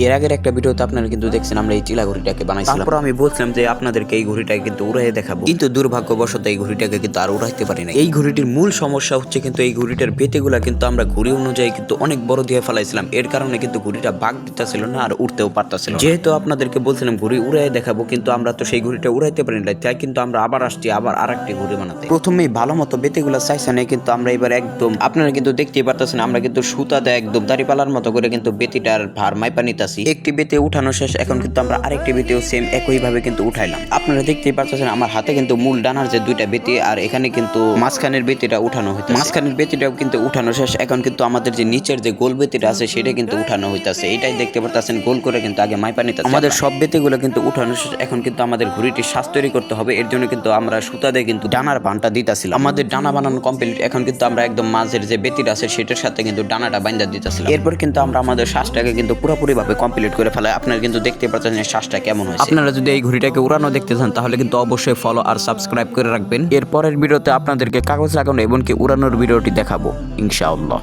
এর আগের একটা ভিডিওতে আপনারা কিন্তু দেখছেন আমরা এই চিলা ঘড়িটাকে বানাইছিলাম। তারপর আমি বলছিলাম যে আপনাদেরকে এই ঘড়িটাকে কিন্তু উড়াইয়ে দেখাবো, কিন্তু দুর্ভাগ্যবশত এই ঘড়িটাকে কিন্তু আর উড়াইতে পারি না। এই ঘড়িটির মূল সমস্যা হচ্ছে কিন্তু এই ঘড়িটার বেতেগুলা কিন্তু আমরা ঘড়ি অনুযায়ী কিন্তু অনেক বড় দিয়ে ফেলাইছিলাম, এর কারণে কিন্তু ঘড়িটা বাগ দিতেছিল না আর উঠতেও পারতেছিল না। যেহেতু আপনাদেরকে বলছিলাম ঘড়ি উড়াইয়ে দেখাবো, কিন্তু আমরা তো সেই ঘড়িটা উড়াইতে পারি না, তাই কিন্তু আমরা আবার আসছি আবার আরেকটি ঘড়ি বানাতে। প্রথমেই ভালো মতো বেতেগুলা চাইছে না, কিন্তু আমরা এবার একদম আপনারা কিন্তু দেখতেই পারতেছেন আমরা কিন্তু সুতা দেয় একদম দাড়িপালার মতো করে কিন্তু বেতিটার ভার মাইপা নিতাছি। একটি বেতে উঠানো শেষ, এখন কিন্তু আমরা আরেকটি বেতেও সেম একই ভাবে কিন্তু উঠাইলাম। আপনারা দেখতেই পারতেছেন আমার হাতে কিন্তু মূল ডানার যে দুইটা বেতি, আর এখানে কিন্তু মাঝখানের বেতিটা উঠানো হইতাছে। মাঝখানের বেতিটাও কিন্তু উঠানো শেষ, এখন কিন্তু আমাদের যে নিচের যে গোল বেতিটা আছে সেটা কিন্তু উঠানো হইতাছে। এটাই দেখতে পারতেছেন গোল করে কিন্তু আগে মাইপা নিতাছে। আমাদের সব বেতিগুলো কিন্তু উঠানো শেষ, এখন কিন্তু আমাদের ঘড়িটির শ্বাস তৈরি করতে হবে। এর জন্য কিন্তু আমরা সুতা দিয়ে কিন্তু ডানার বানটা দিতাছিলাম। আমাদের ডানা বানানো কমপ্লিট, এখন কিন্তু আমরা একদম মাঝের যে বেতিটা আছে সেটার সাথে কিন্তু ডানাটা বাইন্ধা দিতেছিলাম। এরপর কিন্তু আমরা আমাদের শ্বাসটাকে কিন্তু পুরোপুরি ভাবে কমপ্লিট করে ফেলাই। আপনারা কিন্তু দেখতে পাচ্ছেন শ্বাসটা কেমন হয়েছে। আপনারা যদি এই ঘড়িটাকে উড়ানো দেখতে চান তাহলে কিন্তু অবশ্যই ফলো আর সাবস্ক্রাইব করে রাখবেন। এর পরের ভিডিওতে আপনাদেরকে কাগজ লাগানো এবং কি উড়ানোর ভিডিওটি দেখাবো ইনশাআল্লাহ।